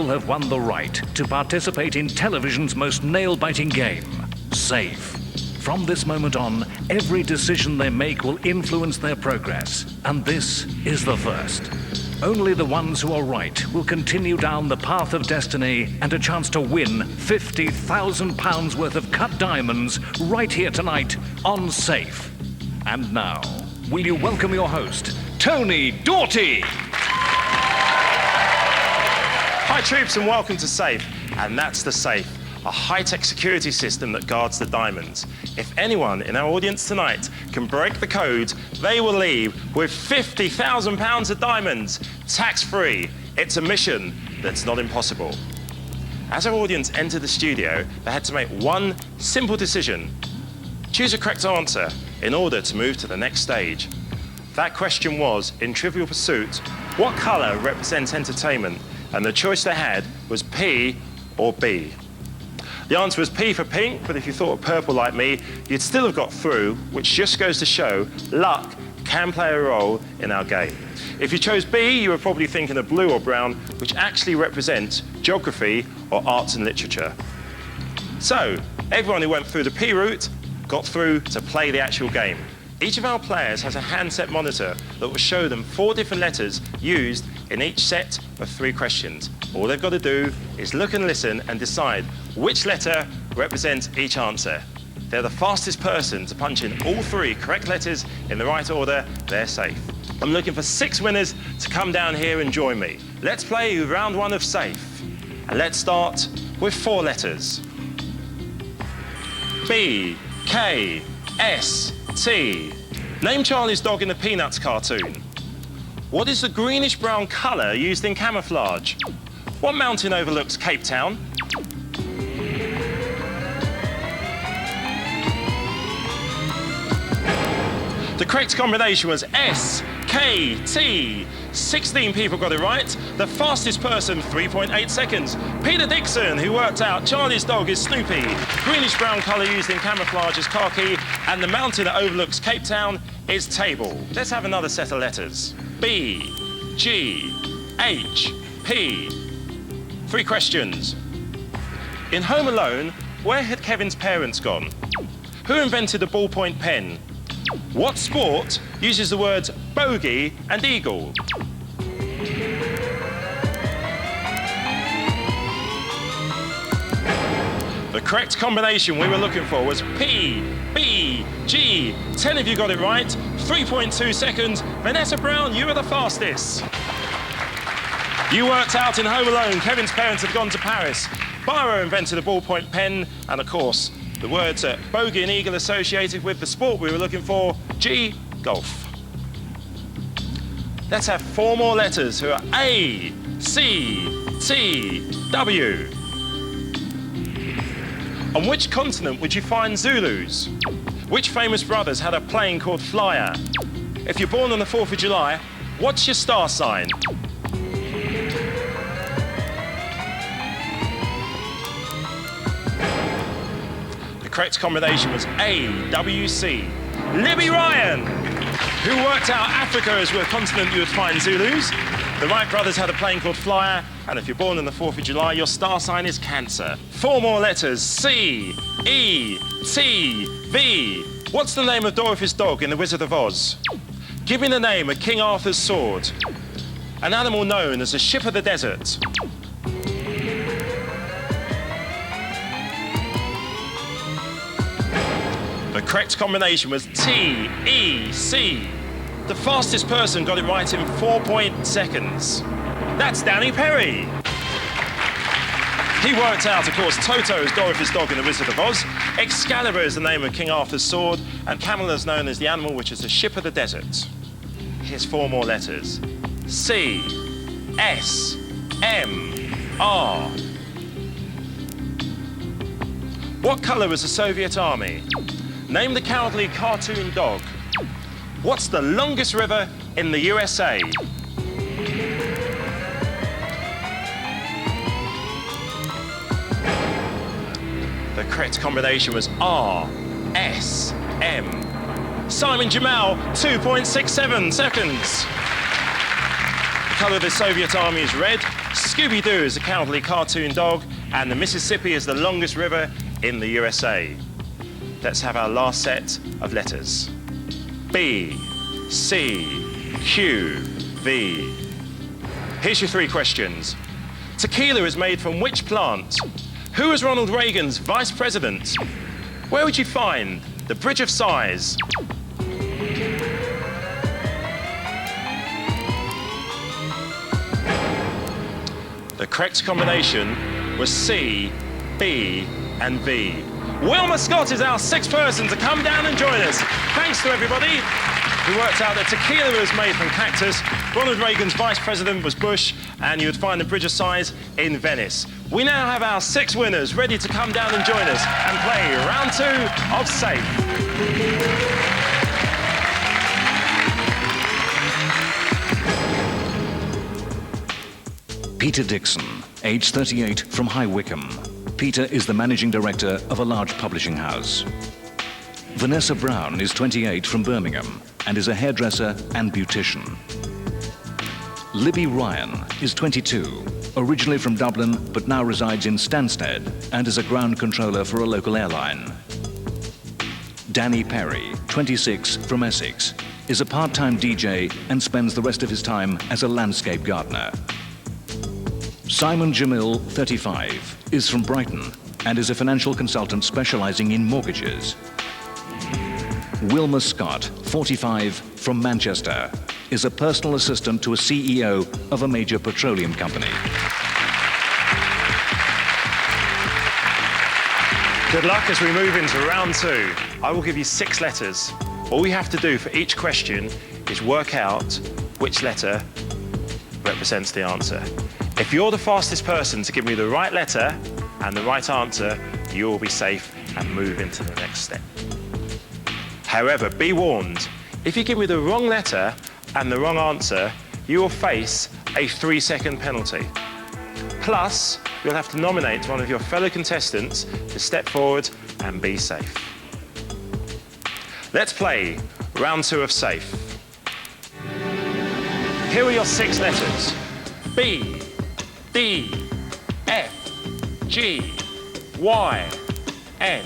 have won the right to participate in television's most nail-biting game, Safe. From this moment on, every decision they make will influence their progress, and this is the first. Only the ones who are right will continue down the path of destiny and a chance to win £50,000 worth of cut diamonds right here tonight on Safe. And now, will you welcome your host, Tony Doughty? Hi troops and welcome to Safe. And that's the Safe, a high-tech security system that guards the diamonds. If anyone in our audience tonight can break the code, they will leave with £50,000 of diamonds, tax-free. It's a mission that's not impossible. As our audience entered the studio, they had to make one simple decision. Choose a correct answer in order to move to the next stage. That question was, in Trivial Pursuit, what colour represents entertainment? And the choice they had was P or B. The answer was P for pink, but if you thought of purple like me, you'd still have got through, which just goes to show luck can play a role in our game. If you chose B, you were probably thinking of blue or brown, which actually represents geography or arts and literature. So, everyone who went through the P route got through to play the actual game. Each of our players has a handset monitor that will show them 4 different letters used in each set of 3 questions. All they've got to do is look and listen and decide which letter represents each answer. If they're the fastest person to punch in all 3 correct letters in the right order, they're safe. I'm looking for 6 winners to come down here and join me. Let's play round 1 of Safe. And let's start with 4 letters. B, K, S, T. Name Charlie's dog in the Peanuts cartoon. What is the greenish-brown colour used in camouflage? What mountain overlooks Cape Town? The correct combination was S, K, T. 16 people got it right. The fastest person, 3.8 seconds. Peter Dixon, who worked out Charlie's dog is Snoopy. Greenish-brown colour used in camouflage is khaki. And the mountain that overlooks Cape Town is Table. Let's have another set of letters. B, G, H, P. 3 questions. In Home Alone, where had Kevin's parents gone? Who invented the ballpoint pen? What sport uses the words bogey and eagle? The correct combination we were looking for was P, B, G. 10 of you got it right. 3.2 seconds. Vanessa Brown, you were the fastest. You worked out in Home Alone, Kevin's parents had gone to Paris. Biro invented a ballpoint pen, and of course, the words bogey and eagle associated with the sport we were looking for, G, golf. Let's have 4 more letters who are A, C, T, W. On which continent would you find Zulus? Which famous brothers had a plane called Flyer? If you're born on the 4th of July, what's your star sign? The correct combination was A, W, C. Libby Ryan, who worked out Africa as a continent you would find Zulus. The Wright brothers had a plane called Flyer, and if you're born on the 4th of July, your star sign is Cancer. 4 more letters, C, E, T, V. What's the name of Dorothy's dog in The Wizard of Oz? Give me the name of King Arthur's sword. An animal known as the ship of the desert. The correct combination was T, E, C. The fastest person got it right in 4 seconds. That's Danny Perry. He worked out, of course, Toto is Dorothy's dog in The Wizard of Oz, Excalibur is the name of King Arthur's sword, and Camel is known as the animal which is the ship of the desert. Here's 4 more letters. C, S, M, R. What colour was the Soviet army? Name the cowardly cartoon dog. What's the longest river in the USA? The correct combination was R, S, M. Simon Jamal, 2.67 seconds. The colour of the Soviet army is red. Scooby-Doo is a cowardly cartoon dog, and the Mississippi is the longest river in the USA. Let's have our last set of letters. B, C, Q, V. Here's your 3 questions. Tequila is made from which plant? Who was Ronald Reagan's vice president? Where would you find the Bridge of Sighs? The correct combination was C, B, and V. Wilma Scott is our 6th person to come down and join us. Thanks to everybody who worked out that tequila was made from cactus. Ronald Reagan's vice president was Bush, and you would find the Bridge of Sighs in Venice. We now have our 6 winners ready to come down and join us and play round 2 of Safe. Peter Dixon, age 38, from High Wycombe. Peter is the managing director of a large publishing house. Vanessa Brown is 28, from Birmingham, and is a hairdresser and beautician. Libby Ryan is 22, originally from Dublin, but now resides in Stansted and is a ground controller for a local airline. Danny Perry, 26, from Essex, is a part-time DJ and spends the rest of his time as a landscape gardener. Simon Jamil, 35, is from Brighton and is a financial consultant specializing in mortgages. Wilma Scott, 45, from Manchester, is a personal assistant to a CEO of a major petroleum company. Good luck as we move into round 2. I will give you 6 letters. All you have to do for each question is work out which letter represents the answer. If you're the fastest person to give me the right letter and the right answer, you will be safe and move into the next step. However, be warned, if you give me the wrong letter and the wrong answer, you will face a 3-second penalty. Plus, you'll have to nominate one of your fellow contestants to step forward and be safe. Let's play round 2 of Safe. Here are your 6 letters. B, D, F, G, Y, N.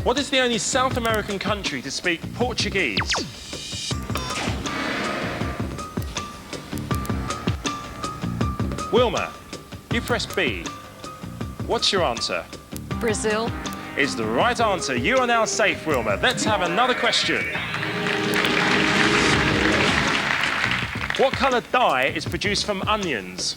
What is the only South American country to speak Portuguese? Wilma, you press B. What's your answer? Brazil. Is the right answer. You are now safe, Wilma. Let's have another question. What colour dye is produced from onions?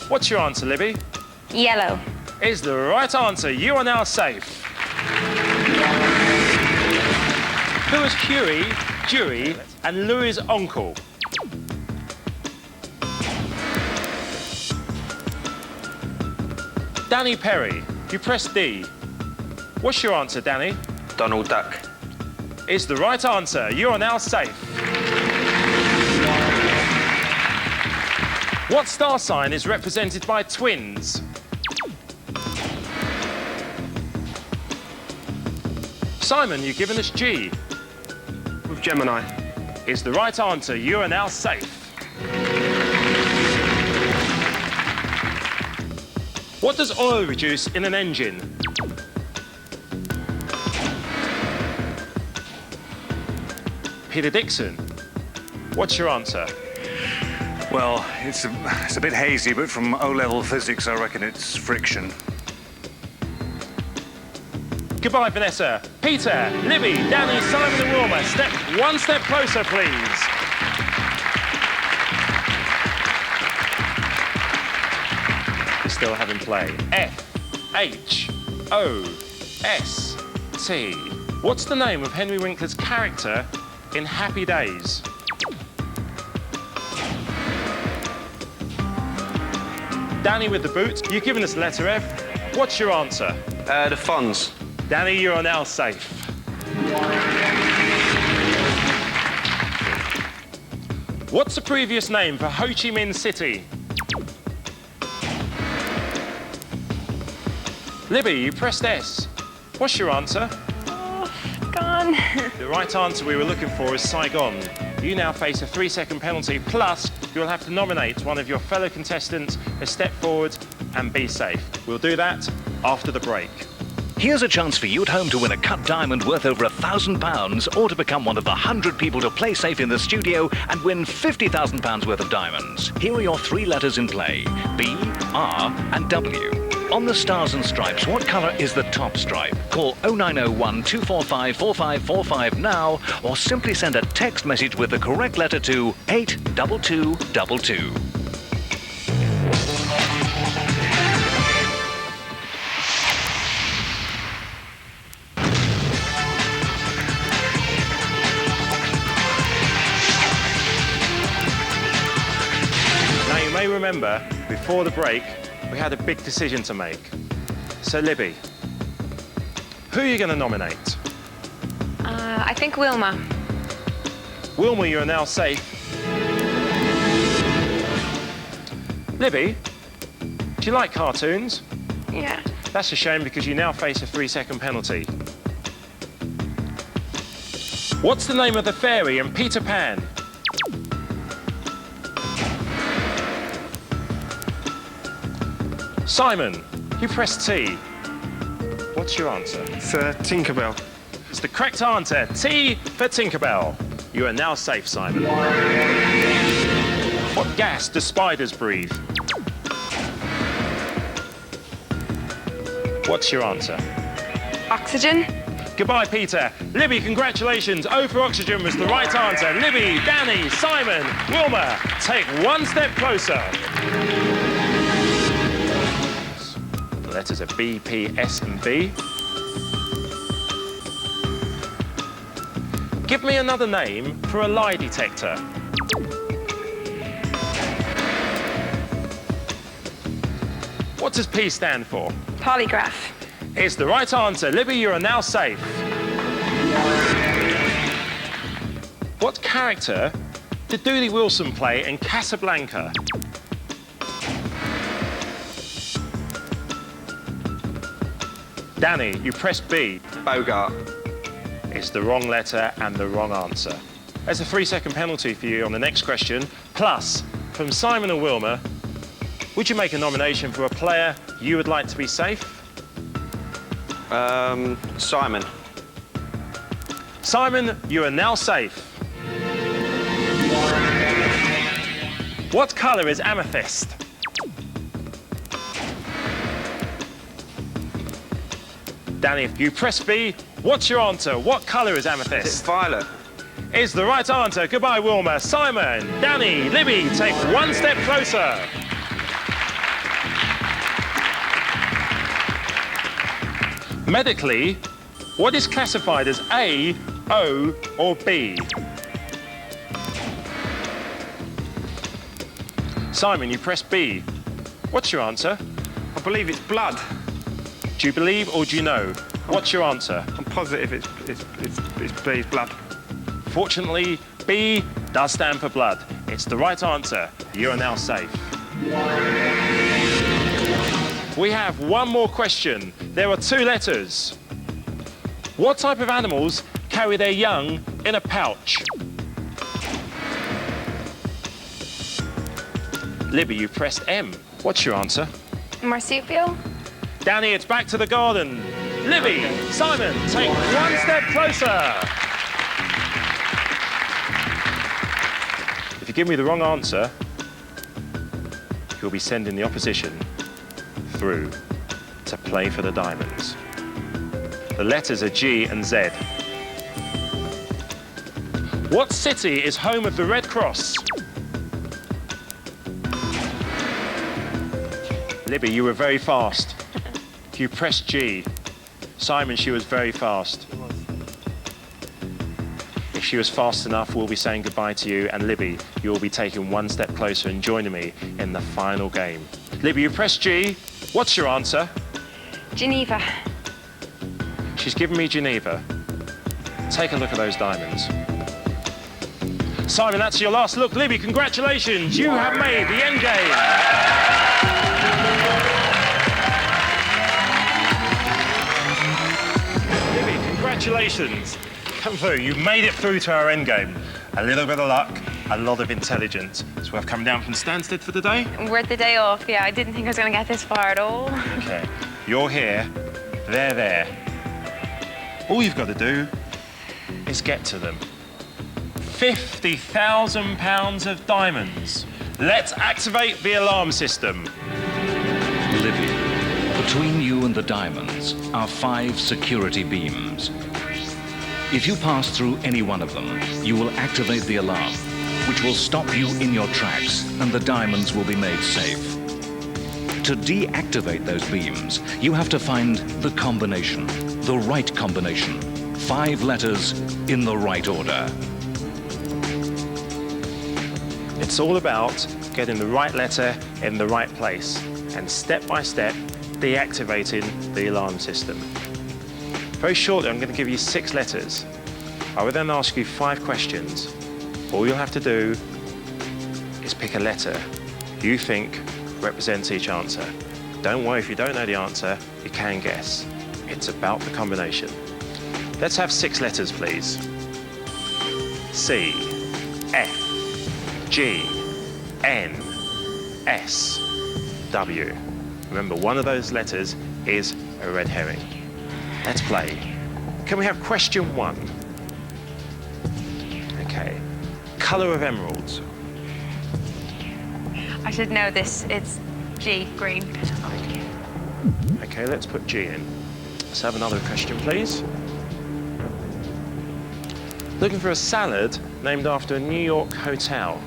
What's your answer, Libby? Yellow. Is the right answer. You are now safe. Who is Huey, Dewey, and Louis' uncle? Danny Perry, you press D. What's your answer, Danny? Donald Duck. Is the right answer. You are now safe. What star sign is represented by twins? Simon, you've given us G. With Gemini. Is the right answer. You are now safe. What does oil reduce in an engine? Peter Dixon, what's your answer? Well, it's a bit hazy, but from O-level physics, I reckon it's friction. Goodbye, Vanessa. Peter, Libby, Danny, Simon and Wilma, one step closer, please. We're still having play. F, H, O, S, T. What's the name of Henry Winkler's character in Happy Days? Danny with the boot. You've given us the letter F. What's your answer? The Fonz. Danny, you are now safe. What's the previous name for Ho Chi Minh City? Libby, you pressed S. What's your answer? Oh, God. Saigon. The right answer we were looking for is Saigon. You now face a 3-second penalty, plus you'll have to nominate one of your fellow contestants to step forward and be safe. We'll do that after the break. Here's a chance for you at home to win a cut diamond worth over £1,000 or to become one of the 100 people to play safe in the studio and win £50,000 worth of diamonds. Here are your 3 letters in play: B, R and W. On the stars and stripes, what colour is the top stripe? Call 0901 245 4545 now or simply send a text message with the correct letter to 82222. Now you may remember, before the break, we had a big decision to make. So Libby, who are you going to nominate? I think Wilma. Wilma, you are now safe. Libby, do you like cartoons? Yeah. That's a shame because you now face a 3-second penalty. What's the name of the fairy in Peter Pan? Simon, you pressed T. What's your answer? It's Tinkerbell. It's the correct answer. T for Tinkerbell. You are now safe, Simon. What gas do spiders breathe? What's your answer? Oxygen. Goodbye, Peter. Libby, congratulations. O for oxygen was the right answer. Libby, Danny, Simon, Wilma, take one step closer. The letters are B, P, S and B. Give me another name for a lie detector. What does P stand for? Polygraph. It's the right answer. Libby, you are now safe. What character did Dooley Wilson play in Casablanca? Danny, you pressed B. Bogart. It's the wrong letter and the wrong answer. There's a 3-second penalty for you on the next question. Plus, from Simon and Wilma, would you make a nomination for a player you would like to be safe? Simon. Simon, you are now safe. What colour is amethyst? Danny, if you press B, what's your answer? What colour is It's amethyst? violet. Is the right answer. Goodbye, Wilma. Simon, Danny, Libby, take one step closer. Medically, what is classified as A, O, or B? Simon, you press B. What's your answer? I believe it's blood. Do you believe or do you know? What's your answer? I'm positive it's B, blood. Fortunately, B does stand for blood. It's the right answer. You are now safe. We have one more question. There are 2 letters. What type of animals carry their young in a pouch? Libby, you pressed M. What's your answer? Marsupial. Danny, it's back to the garden. Libby, Simon, take one step closer. If you give me the wrong answer, you'll be sending the opposition through to play for the diamonds. The letters are G and Z. What city is home of the Red Cross? Libby, you were very fast. You pressed G. Simon, she was very fast. If she was fast enough, we'll be saying goodbye to you. And Libby, you'll be taking one step closer and joining me in the final game. Libby, you pressed G. What's your answer? Geneva. She's given me Geneva. Take a look at those diamonds. Simon, that's your last look. Libby, congratulations. You have made the end game. Congratulations. come through. You made it through to our endgame. A little bit of luck, a lot of intelligence. It's worth coming down from Stansted for the day. Worth the day off, yeah. I didn't think I was going to get this far at all. Okay, you're here, they're there. All you've got to do is get to them. £50,000 of diamonds. Let's activate the alarm system. Libby, between you and the diamonds are 5 security beams. If you pass through any one of them, you will activate the alarm, which will stop you in your tracks, and the diamonds will be made safe. To deactivate those beams, you have to find the combination, the right combination. 5 letters in the right order. It's all about getting the right letter in the right place and step by step deactivating the alarm system. Very shortly, I'm going to give you 6 letters. I will then ask you 5 questions. All you'll have to do is pick a letter you think represents each answer. Don't worry if you don't know the answer, you can guess. It's about the combination. Let's have 6 letters, please. C, F, G, N, S, W. Remember, one of those letters is a red herring. Let's play. Can we have question 1? Okay. Colour of emeralds. I should know this. It's G, green. Okay, let's put G in. Let's have another question, please. Looking for a salad named after a New York hotel.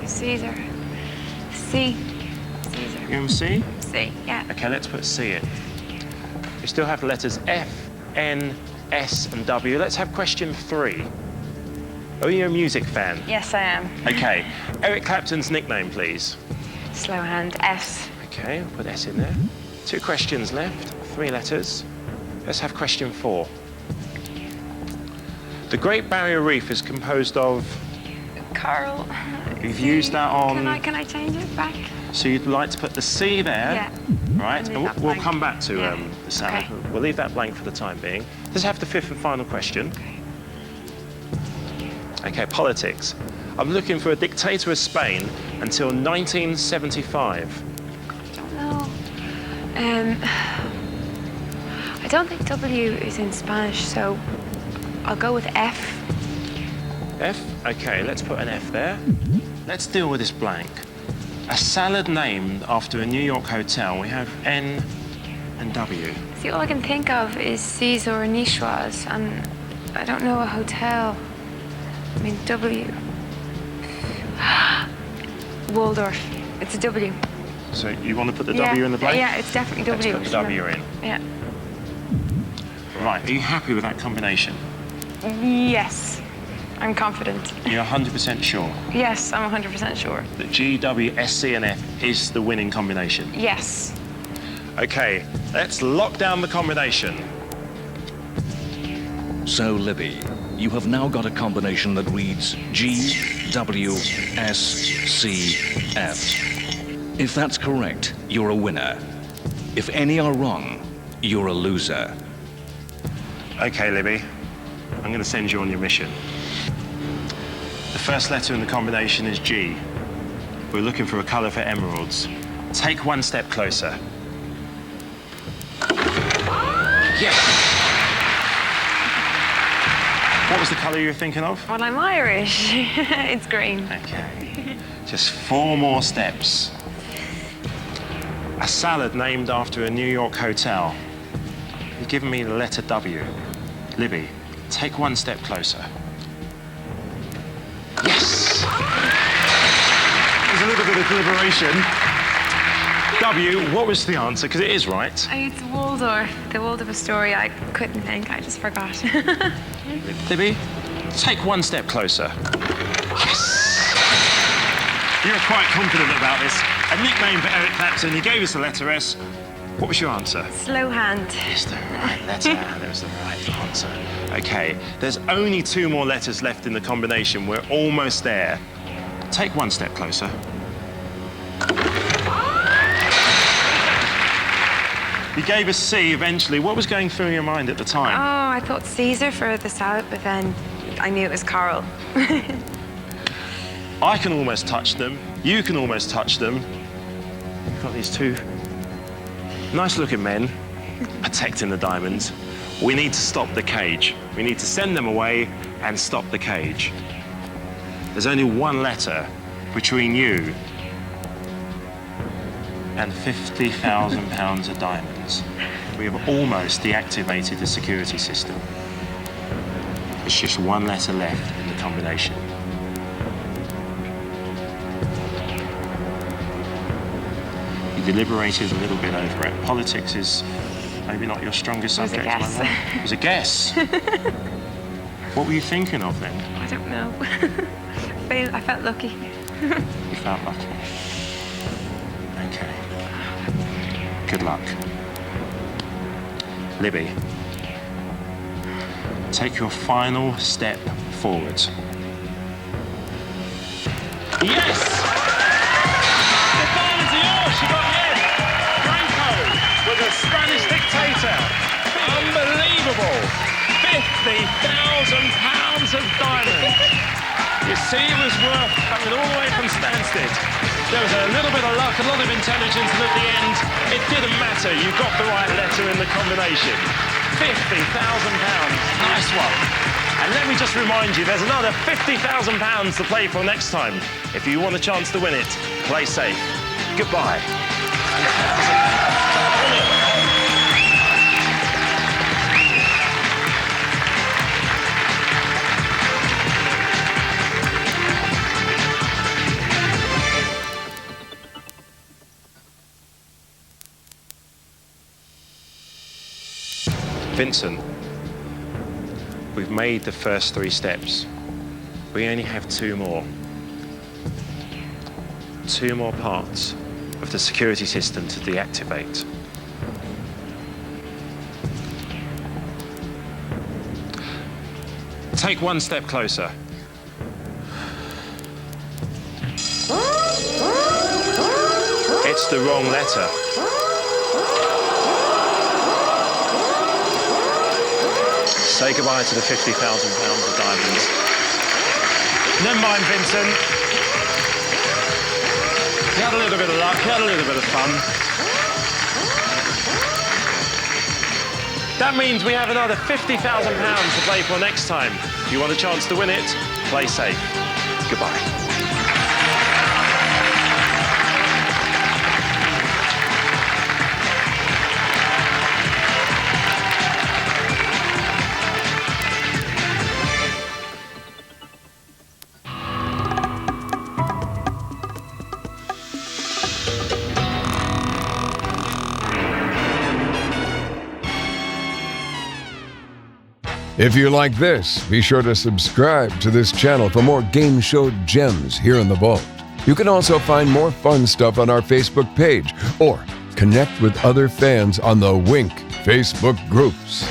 Caesar. C. Caesar. You want C? C, yeah. Okay, let's put C in. We still have the letters F, N, S, and W. Let's have question 3. Are you a music fan? Yes, I am. Okay. Eric Clapton's nickname, please. Slow hand, S. Okay, we'll put S in there. 2 questions left, 3 letters. Let's have question 4. The Great Barrier Reef is composed of... Carl. You've used that on... Can I change it back? So you'd like to put the C there, Yeah. right? Leave And that we'll blank. come back to Yeah. the salad. Okay. We'll leave that blank for the time being. Let's have the 5th and final question. Okay, politics. I'm looking for a dictator of Spain until 1975. I don't know. I don't think W is in Spanish, so I'll go with F. F? Okay, let's put an F there. Let's deal with this blank. A salad named after a New York hotel. We have N and W. See, all I can think of is Caesar and Niçoise, and I don't know a hotel. I mean, W. Waldorf. It's a W. So you want to put the W in the blank? Yeah, it's definitely W. Let's put the W in. Yeah. Right, are you happy with that combination? Yes. I'm confident. You're 100% sure Yes, I'm 100% sure. that G, W, S, C, and F is the winning combination? Yes. Okay, let's lock down the combination. So, Libby, you have now got a combination that reads G, W, S, C, F. If that's correct, you're a winner. If any are wrong, you're a loser. Okay, Libby, I'm going to send you on your mission. The first letter in the combination is G. We're looking for a colour for emeralds. Take 1 step closer. Yes! What was the colour you were thinking of? Well, I'm Irish. It's green. Okay. Just 4 more steps. A salad named after a New York hotel. You've given me the letter W. Libby, take 1 step closer. Yes! There's a little bit of deliberation. W, what was the answer? Because it is right. It's Waldorf. The Waldorf Astoria. I couldn't think. I just forgot. Libby, take 1 step closer. Yes! You were quite confident about this. A nickname for Eric Clapton. He gave us the letter S. What was your answer? Slow hand. It's the right letter, and it was the right answer. Okay, there's only 2 more letters left in the combination. We're almost there. Take 1 step closer. You gave us C eventually. What was going through your mind at the time? Oh, I thought Caesar for the salad, but then I knew it was coral. I can almost touch them. You can almost touch them. You've got these two nice-looking men protecting the diamonds. We need to stop the cage. We need to send them away and stop the cage. There's only one letter between you and £50,000 of diamonds. We have almost deactivated the security system. There's just one letter left in the combination. You deliberated a little bit over it. Politics is maybe not your strongest It was a subject. guess. am I right? It was a guess. What were you thinking of then? I don't know. I felt lucky. You felt lucky. Okay. Good luck. Libby, take your final step forward. Yes! The diamonds are yours! You got yes! Franco was a Spanish dictator. Unbelievable! £50,000 of diamonds. You see, it was worth coming all the way from Stansted. There was a little bit of luck, a lot of intelligence, and at the end, it didn't matter. You got the right letter in the combination. £50,000. Nice one. And let me just remind you, there's another £50,000 to play for next time. If you want a chance to win it, play safe. Goodbye. Vincent, we've made the first 3 steps. We only have 2 more. 2 more parts of the security system to deactivate. Take 1 step closer. It's the wrong letter. Say goodbye to the £50,000 of diamonds. Never mind, Vincent. You had a little bit of luck, you had a little bit of fun. That means we have another £50,000 to play for next time. If you want a chance to win it, play safe. Goodbye. If you like this, be sure to subscribe to this channel for more game show gems here in the vault. You can also find more fun stuff on our Facebook page or connect with other fans on the Wink Facebook groups.